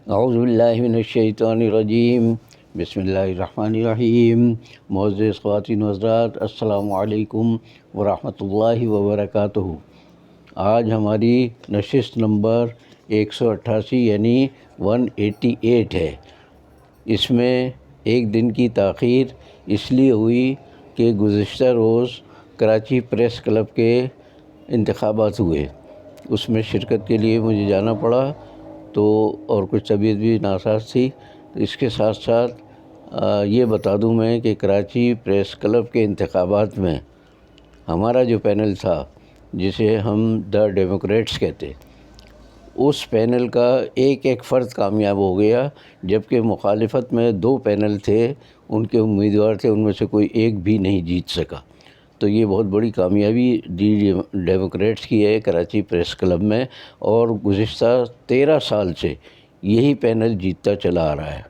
اعوذ باللہ من الشیطان الرجیم، بسم اللہ الرحمن الرحیم۔ معزز خواتین و حضرات، السلام علیکم ورحمۃ اللہ وبرکاتہ۔ آج ہماری نشست نمبر 188 یعنی 188 ہے۔ اس میں ایک دن کی تاخیر اس لیے ہوئی کہ گزشتہ روز کراچی پریس کلب کے انتخابات ہوئے، اس میں شرکت کے لیے مجھے جانا پڑا تو اور کچھ طبیعت بھی ناساز تھی۔ تو اس کے ساتھ ساتھ یہ بتا دوں میں کہ کراچی پریس کلب کے انتخابات میں ہمارا جو پینل تھا، جسے ہم دا ڈیموکریٹس کہتے، اس پینل کا ایک فرد کامیاب ہو گیا، جبکہ مخالفت میں 2 پینل تھے، ان کے امیدوار تھے، ان میں سے کوئی ایک بھی نہیں جیت سکا۔ تو یہ بہت بڑی کامیابی ڈیموکریٹس کی ہے کراچی پریس کلب میں، اور گزشتہ 13 سال سے یہی پینل جیتتا چلا آ رہا ہے۔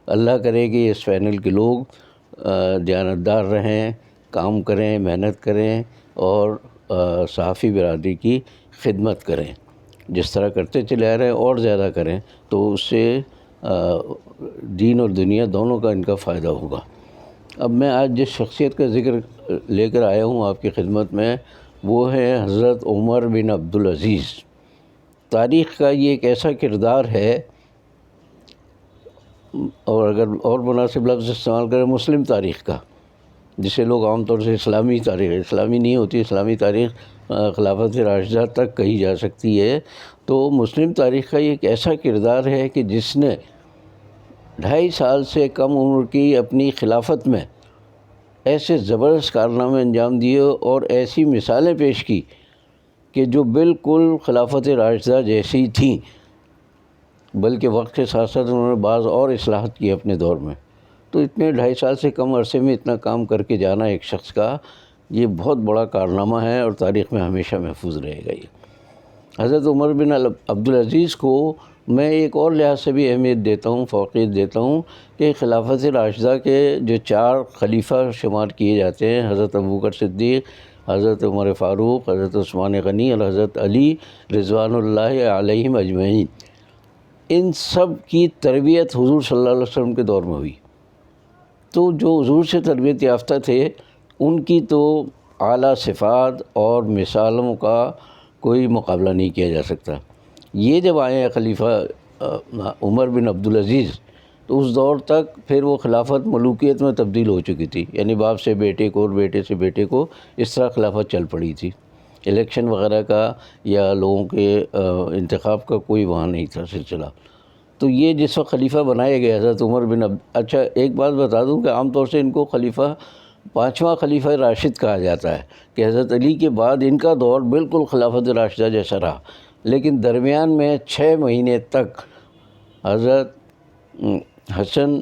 اللہ کرے کہ اس پینل کے لوگ دیانتدار رہیں، کام کریں، محنت کریں اور صحافی برادری کی خدمت کریں، جس طرح کرتے چلے آ رہے ہیں اور زیادہ کریں، تو اس سے دین اور دنیا دونوں کا ان کا فائدہ ہوگا۔ اب میں آج جس شخصیت کا ذکر لے کر آیا ہوں آپ کی خدمت میں، وہ ہے حضرت عمر بن عبدالعزیز۔ تاریخ کا یہ ایک ایسا کردار ہے، اور اگر اور مناسب لفظ استعمال کریں مسلم تاریخ کا، جسے لوگ عام طور سے اسلامی تاریخ، اسلامی نہیں ہوتی، اسلامی تاریخ خلافت راشدہ تک کہی جا سکتی ہے، تو مسلم تاریخ کا یہ ایک ایسا کردار ہے کہ جس نے 2.5 سال سے کم عمر کی اپنی خلافت میں ایسے زبردست کارنامے انجام دیے اور ایسی مثالیں پیش کی کہ جو بالکل خلافت راشدہ جیسی تھیں، بلکہ وقت کے ساتھ ساتھ انہوں نے بعض اور اصلاحات کی اپنے دور میں۔ تو اتنے 2.5 سال سے کم عرصے میں اتنا کام کر کے جانا ایک شخص کا، یہ بہت بڑا کارنامہ ہے اور تاریخ میں ہمیشہ محفوظ رہے گا۔ یہ حضرت عمر بن عبدالعزیز کو میں ایک اور لحاظ سے بھی اہمیت دیتا ہوں، فوقیت دیتا ہوں، کہ خلافت راشدہ کے جو 4 خلیفہ شمار کیے جاتے ہیں، حضرت ابوبکر صدیق، حضرت عمر فاروق، حضرت عثمان غنی اور حضرت علی رضوان اللہ علیہم اجمعین، ان سب کی تربیت حضور صلی اللہ علیہ وسلم کے دور میں ہوئی۔ تو جو حضور سے تربیت یافتہ تھے، ان کی تو اعلیٰ صفات اور مثالوں کا کوئی مقابلہ نہیں کیا جا سکتا۔ یہ جب آئے ہیں خلیفہ عمر بن عبدالعزیز، تو اس دور تک پھر وہ خلافت ملوکیت میں تبدیل ہو چکی تھی، یعنی باپ سے بیٹے کو اور بیٹے سے بیٹے کو، اس طرح خلافت چل پڑی تھی۔ الیکشن وغیرہ کا یا لوگوں کے انتخاب کا کوئی وہاں نہیں تھا سلسلہ۔ تو یہ جس وقت خلیفہ بنائے گئے حضرت عمر بن اچھا ایک بات بتا دوں کہ عام طور سے ان کو خلیفہ 5واں خلیفہ راشد کہا جاتا ہے، کہ حضرت علی کے بعد ان کا دور بالکل خلافت راشدہ جیسا رہا، لیکن درمیان میں 6 مہینے تک حضرت حسن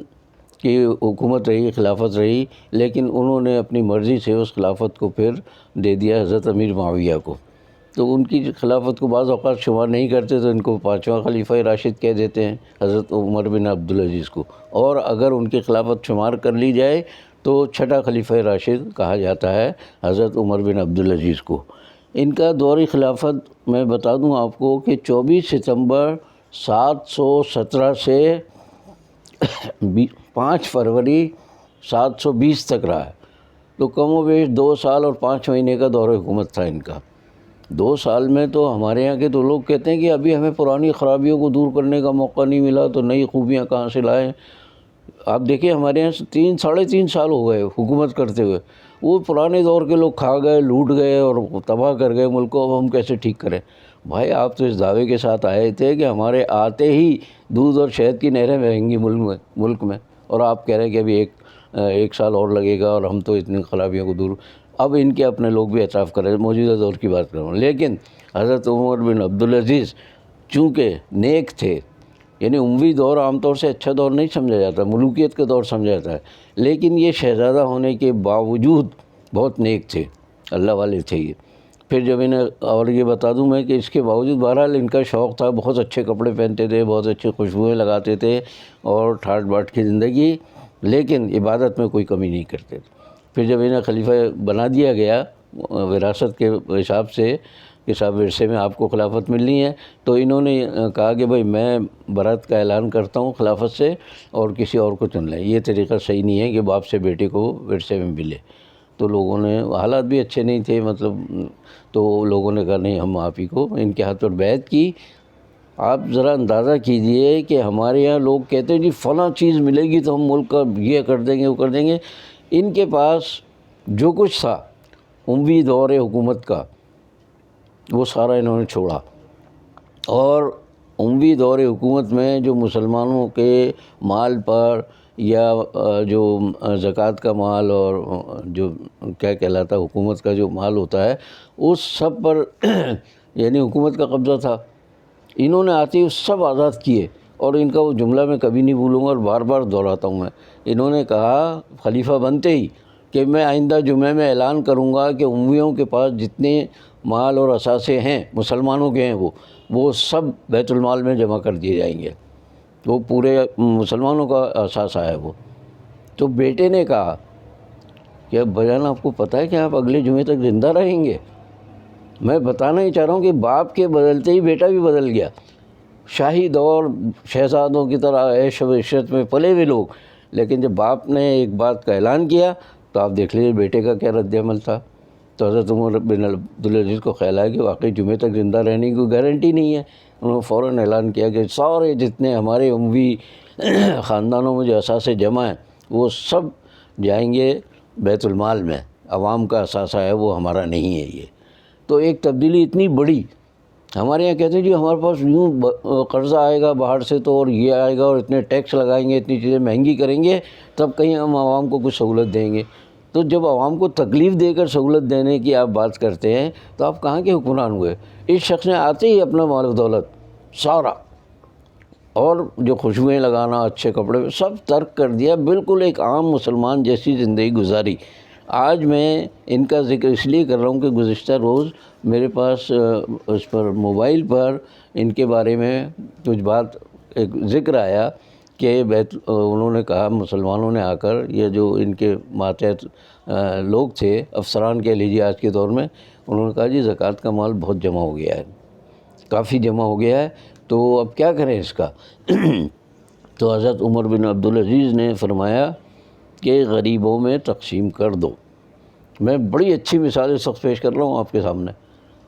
کی حکومت رہی، خلافت رہی، لیکن انہوں نے اپنی مرضی سے اس خلافت کو پھر دے دیا حضرت امیر معاویہ کو۔ تو ان کی خلافت کو بعض اوقات شمار نہیں کرتے تو ان کو 5واں خلیفہ راشد کہہ دیتے ہیں حضرت عمر بن عبدالعزیز کو، اور اگر ان کی خلافت شمار کر لی جائے تو 6واں خلیفہ راشد کہا جاتا ہے حضرت عمر بن عبدالعزیز کو۔ ان کا دور خلافت میں بتا دوں آپ کو کہ 24 ستمبر 717 سے 5 فروری 720 تک رہا ہے۔ تو کم و بیش 2 سال اور 5 مہینے کا دور حکومت تھا ان کا۔ 2 سال میں تو ہمارے یہاں کے تو لوگ کہتے ہیں کہ ابھی ہمیں پرانی خرابیوں کو دور کرنے کا موقع نہیں ملا تو نئی خوبیاں کہاں سے لائیں۔ آپ دیکھیں ہمارے یہاں 3-3.5 سال ہو گئے حکومت کرتے ہوئے، وہ پرانے دور کے لوگ کھا گئے، لوٹ گئے اور تباہ کر گئے ملک کو، اب ہم کیسے ٹھیک کریں؟ بھائی آپ تو اس دعوے کے ساتھ آئے تھے کہ ہمارے آتے ہی دودھ اور شہد کی نہریں بہیں گی ملک میں، اور آپ کہہ رہے ہیں کہ ابھی ایک سال اور لگے گا اور ہم تو اتنی خرابیوں کو دور۔ اب ان کے اپنے لوگ بھی اعتراف کر رہے ہیں، موجودہ دور کی بات کر رہا ہوں۔ لیکن حضرت عمر بن عبدالعزیز چونکہ نیک تھے، یعنی اموی دور عام طور سے اچھا دور نہیں سمجھا جاتا، ملوکیت کا دور سمجھا جاتا ہے، لیکن یہ شہزادہ ہونے کے باوجود بہت نیک تھے، اللہ والے تھے یہ۔ پھر جب انہیں اور یہ بتا دوں میں کہ اس کے باوجود بہرحال ان کا شوق تھا، بہت اچھے کپڑے پہنتے تھے، بہت اچھی خوشبوئیں لگاتے تھے اور ٹھاٹ باٹ کی زندگی، لیکن عبادت میں کوئی کمی نہیں کرتے تھے۔ پھر جب انہیں خلیفہ بنا دیا گیا وراثت کے حساب سے، کہ صاحب ورثے میں آپ کو خلافت ملنی ہے، تو انہوں نے کہا کہ بھائی میں برات کا اعلان کرتا ہوں خلافت سے اور کسی اور کو چن لیں، یہ طریقہ صحیح نہیں ہے کہ باپ سے بیٹے کو ورثے میں ملے۔ تو لوگوں نے، حالات بھی اچھے نہیں تھے مطلب، تو لوگوں نے کہا نہیں ہم آپ ہی کو، ان کے ہاتھ پر بیعت کی۔ آپ ذرا اندازہ کیجئے کہ ہمارے یہاں لوگ کہتے ہیں جی فلاں چیز ملے گی تو ہم ملک کا یہ کر دیں گے وہ کر دیں گے، ان کے پاس جو کچھ تھا اموی دور حکومت کا وہ سارا انہوں نے چھوڑا، اور اموی دور حکومت میں جو مسلمانوں کے مال پر یا جو زکوٰۃ کا مال اور جو کیا کہلاتا ہے حکومت کا جو مال ہوتا ہے اس سب پر یعنی حکومت کا قبضہ تھا، انہوں نے آتے ہی سب آزاد کیے۔ اور ان کا وہ جملہ میں کبھی نہیں بھولوں گا اور بار بار دہراتا ہوں میں، انہوں نے کہا خلیفہ بنتے ہی کہ میں آئندہ جمعے میں اعلان کروں گا کہ امویوں کے پاس جتنے مال اور اثاثے ہیں مسلمانوں کے ہیں وہ سب بیت المال میں جمع کر دیے جائیں گے، وہ پورے مسلمانوں کا اثاثہ ہے وہ۔ تو بیٹے نے کہا کہ اب بھائی جان آپ کو پتہ ہے کہ آپ اگلے جمعے تک زندہ رہیں گے؟ میں بتانا ہی چاہ رہا ہوں کہ باپ کے بدلتے ہی بیٹا بھی بدل گیا۔ شاہی دور، شہزادوں کی طرح عیش و عشرت میں پلے ہوئے لوگ، لیکن جب باپ نے ایک بات کا اعلان کیا تو آپ دیکھ لیجیے بیٹے کا کیا رد عمل تھا۔ تو حضرت عمر بن عبدالعزیز کو خیال آیا کہ واقعی جمعے تک زندہ رہنے کی کوئی گارنٹی نہیں ہے، انہوں نے فوراً اعلان کیا کہ سارے جتنے ہمارے اموی خاندانوں میں جو اثاثے جمع ہیں وہ سب جائیں گے بیت المال میں، عوام کا اثاثہ ہے وہ ہمارا نہیں ہے یہ۔ تو ایک تبدیلی اتنی بڑی، ہمارے یہاں کہتے ہیں جی ہمارے پاس یوں قرضہ آئے گا باہر سے تو اور یہ آئے گا اور اتنے ٹیکس لگائیں گے، اتنی چیزیں مہنگی کریں گے تب کہیں ہم عوام کو کچھ سہولت دیں گے۔ تو جب عوام کو تکلیف دے کر سہولت دینے کی آپ بات کرتے ہیں تو آپ کہاں کے حکمران ہوئے؟ اس شخص نے آتے ہی اپنا مال و دولت سارا اور جو خوشبوئیں لگانا، اچھے کپڑے سب ترک کر دیا، بالکل ایک عام مسلمان جیسی زندگی گزاری۔ آج میں ان کا ذکر اس لیے کر رہا ہوں کہ گزشتہ روز میرے پاس اس پر موبائل پر ان کے بارے میں کچھ بات ایک ذکر آیا کہ انہوں نے کہا مسلمانوں نے آ کر، یہ جو ان کے ماتحت لوگ تھے، افسران کہہ لیجیے آج کے دور میں، انہوں نے کہا جی زکوٰۃ کا مال بہت جمع ہو گیا ہے، کافی جمع ہو گیا ہے، تو اب کیا کریں اس کا؟ تو حضرت عمر بن عبدالعزیز نے فرمایا کہ غریبوں میں تقسیم کر دو۔ میں بڑی اچھی مثال اس وقت پیش کر رہا ہوں آپ کے سامنے،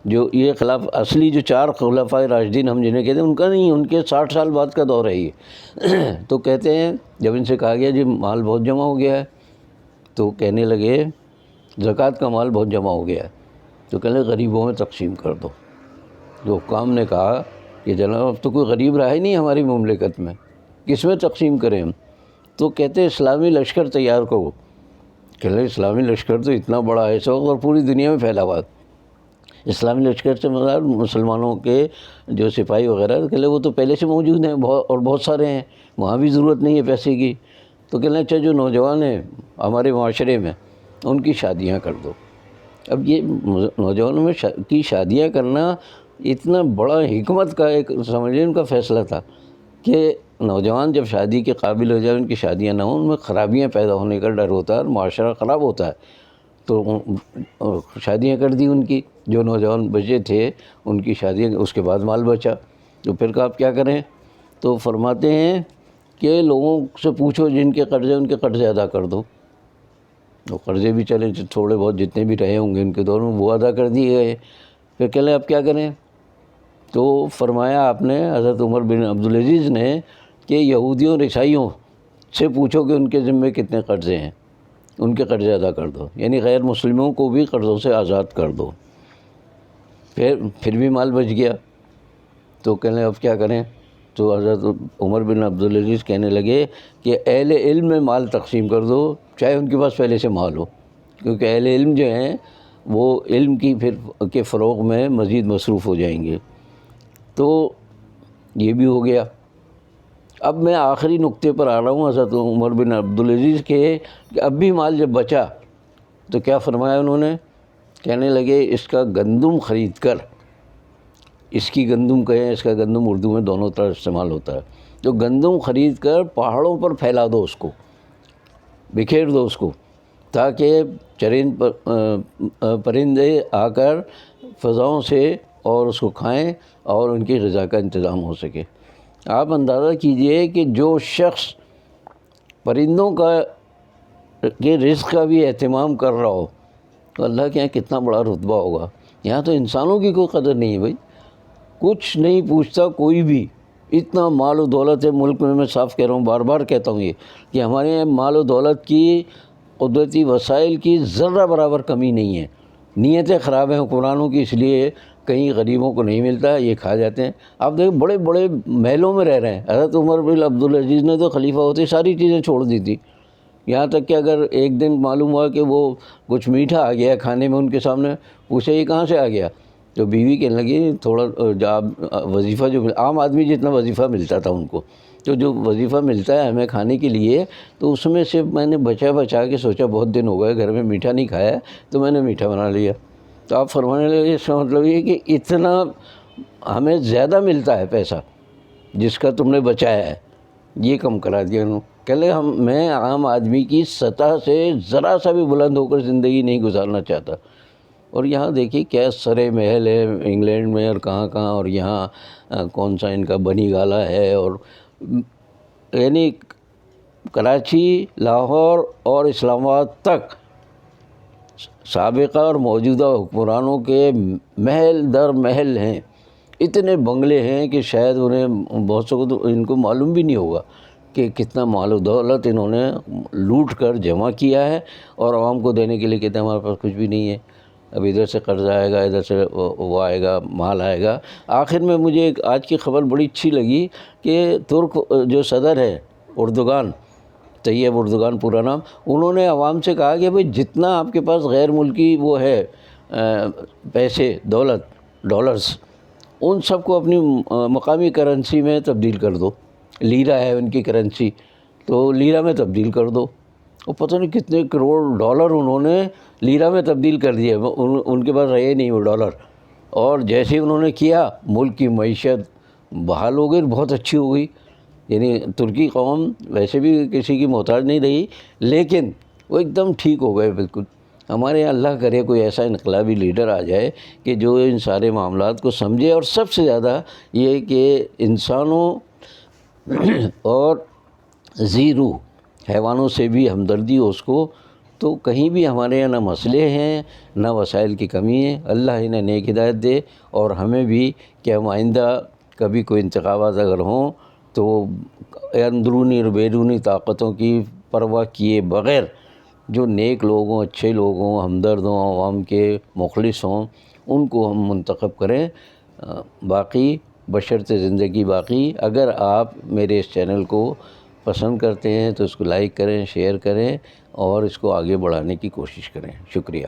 جو یہ اصلی جو 4 خلفائے راشدین ہم جنہیں کہتے ہیں ان کا نہیں، ان کے 60 سال بعد کا دور ہے یہ۔ تو کہتے ہیں جب ان سے کہا گیا جی مال بہت جمع ہو گیا ہے، تو کہنے لگے زکوٰۃ کا مال بہت جمع ہو گیا ہے، تو کہنے لگے غریبوں میں تقسیم کر دو۔ جو حکام نے کہا کہ جناب اب تو کوئی غریب رہا ہی نہیں ہماری مملکت میں، کس میں تقسیم کریں ہم؟ تو کہتے اسلامی لشکر تیار کرو۔ کہ اسلامی لشکر تو اتنا بڑا ہے اس وقت اور پوری دنیا میں پھیلا ہوا ہے۔ اسلامی لشکر سے مراد مسلمانوں کے جو سپاہی وغیرہ، کہ وہ تو پہلے سے موجود ہیں اور بہت سارے ہیں، وہاں بھی ضرورت نہیں ہے پیسے کی۔ تو کہنے اچھا جو نوجوان ہیں ہمارے معاشرے میں ان کی شادیاں کر دو۔ اب یہ نوجوانوں میں کی شادیاں کرنا اتنا بڑا حکمت کا ایک سمجھیں ان کا فیصلہ تھا کہ نوجوان جب شادی کے قابل ہو جائے، ان کی شادیاں نہ ہوں، ان میں خرابیاں پیدا ہونے کا ڈر ہوتا ہے اور معاشرہ خراب ہوتا ہے۔ تو شادیاں کر دی ان کی، جو نوجوان بچے تھے ان کی شادیاں، اس کے بعد مال بچا، تو پھر کہا آپ کیا کریں؟ تو فرماتے ہیں کہ لوگوں سے پوچھو جن کے قرضے ان کے قرضے ادا کر دو۔ وہ قرضے بھی چلے تھوڑے بہت جتنے بھی رہے ہوں گے ان کے دور میں وہ ادا کر دیے گئے۔ پھر کہہ لیں اب کیا کریں؟ تو فرمایا آپ نے، حضرت عمر بن عبدالعزیز نے، کہ یہودیوں اور عیسائیوں سے پوچھو کہ ان کے ذمے کتنے قرضے ہیں، ان کے قرضے ادا کر دو، یعنی غیر مسلموں کو بھی قرضوں سے آزاد کر دو۔ پھر بھی مال بچ گیا، تو کہنے اب کیا کریں؟ تو حضرت عمر بن عبدالعزیز کہنے لگے کہ اہل علم میں مال تقسیم کر دو، چاہے ان کے پاس پہلے سے مال ہو، کیونکہ اہل علم جو ہیں وہ علم کی پھر کے فروغ میں مزید مصروف ہو جائیں گے۔ تو یہ بھی ہو گیا۔ اب میں آخری نقطے پر آ رہا ہوں حضرت عمر بن عبدالعزیز کے، کہ اب بھی مال جب بچا تو کیا فرمایا انہوں نے؟ کہنے لگے اس کا گندم خرید کر، اس کی گندم کہیں، اس کا گندم اردو میں دونوں طرح استعمال ہوتا ہے، تو گندم خرید کر پہاڑوں پر پھیلا دو، اس کو بکھیر دو اس کو، تاکہ پرندے آ کر فضاؤں سے اور اس کو کھائیں اور ان کی غذا کا انتظام ہو سکے۔ آپ اندازہ کیجئے کہ جو شخص پرندوں کے رزق کا بھی اہتمام کر رہا ہو تو اللہ کے یہاں کتنا بڑا رتبہ ہوگا۔ یہاں تو انسانوں کی کوئی قدر نہیں ہے بھائی، کچھ نہیں پوچھتا کوئی بھی۔ اتنا مال و دولت ہے ملک میں صاف کہہ رہا ہوں، بار بار کہتا ہوں یہ کہ ہمارے یہاں مال و دولت کی، قدرتی وسائل کی ذرہ برابر کمی نہیں ہے۔ نیتیں خراب ہیں حکمرانوں کی، اس لیے کہیں غریبوں کو نہیں ملتا ہے، یہ کھا جاتے ہیں۔ آپ دیکھیں بڑے بڑے محلوں میں رہ رہے ہیں۔ حضرت عمر بن عبدالعزیز نے تو خلیفہ ہوتے ساری چیزیں چھوڑ دی تھی، یہاں تک کہ اگر ایک دن معلوم ہوا کہ وہ کچھ میٹھا آ گیا کھانے میں، ان کے سامنے پوچھے یہ کہاں سے آ گیا، تو بیوی کہنے لگی تھوڑا وظیفہ جو عام آدمی جتنا وظیفہ ملتا تھا ان کو، تو جو وظیفہ ملتا ہے ہمیں کھانے کے لیے، تو اس میں سے میں نے بچا کے سوچا بہت دن ہو گئے گھر میں میٹھا نہیں کھایا ہے، تو میں نے میٹھا بنا لیا۔ تو آپ فرمانے لگے اس کا مطلب یہ کہ اتنا ہمیں زیادہ ملتا ہے پیسہ جس کا تم نے بچایا ہے، یہ کم کرا دیا انہوں نے۔ کہ لے میں عام آدمی کی سطح سے ذرا سا بھی بلند ہو کر زندگی نہیں گزارنا چاہتا۔ اور یہاں دیکھیے کیا سرے محل ہے انگلینڈ میں اور کہاں کہاں، اور یہاں کون سا ان کا بنی گالا ہے، اور یعنی کراچی، لاہور اور اسلام آباد تک سابقہ اور موجودہ حکمرانوں کے محل در محل ہیں، اتنے بنگلے ہیں کہ شاید انہیں بہت سے کو تو ان کو معلوم بھی نہیں ہوگا کہ کتنا مال و دولت انہوں نے لوٹ کر جمع کیا ہے، اور عوام کو دینے کے لیے کہتے ہیں ہمارے پاس کچھ بھی نہیں ہے، اب ادھر سے قرض آئے گا، ادھر سے وہ آئے گا، مال آئے گا۔ آخر میں مجھے ایک آج کی خبر بڑی اچھی لگی کہ ترک جو صدر ہے اردگان، طیب اردگان پورا نام، انہوں نے عوام سے کہا کہ بھئی جتنا آپ کے پاس غیر ملکی وہ ہے پیسے، دولت، ڈالرز، ان سب کو اپنی مقامی کرنسی میں تبدیل کر دو۔ لیرہ ہے ان کی کرنسی، تو لیرہ میں تبدیل کر دو۔ اور پتہ نہیں کتنے کروڑ ڈالر انہوں نے لیرہ میں تبدیل کر دیا، ان کے پاس رہے نہیں وہ ڈالر۔ اور جیسے ہی انہوں نے کیا، ملک کی معیشت بحال ہو گئی، بہت اچھی ہو گئی۔ یعنی ترکی قوم ویسے بھی کسی کی محتاج نہیں رہی، لیکن وہ ایک دم ٹھیک ہو گئے بالکل۔ ہمارے یہاں اللہ کرے کوئی ایسا انقلابی لیڈر آ جائے کہ جو ان سارے معاملات کو سمجھے، اور سب سے زیادہ یہ کہ انسانوں اور ذی روح حیوانوں سے بھی ہمدردی ہو اس کو، تو کہیں بھی ہمارے یہاں نہ مسئلے ہیں نہ وسائل کی کمی ہے۔ اللہ انہیں نیک ہدایت دے، اور ہمیں بھی کہ ہم آئندہ کبھی کوئی انتخابات اگر ہوں تو اندرونی اور بیرونی طاقتوں کی پرواہ کیے بغیر جو نیک لوگ ہوں، اچھے لوگ ہوں، ہمدرد ہوں، عوام کے مخلص ہوں، ان کو ہم منتخب کریں۔ باقی بشرط زندگی باقی، اگر آپ میرے اس چینل کو پسند کرتے ہیں تو اس کو لائک کریں، شیئر کریں، اور اس کو آگے بڑھانے کی کوشش کریں۔ شکریہ۔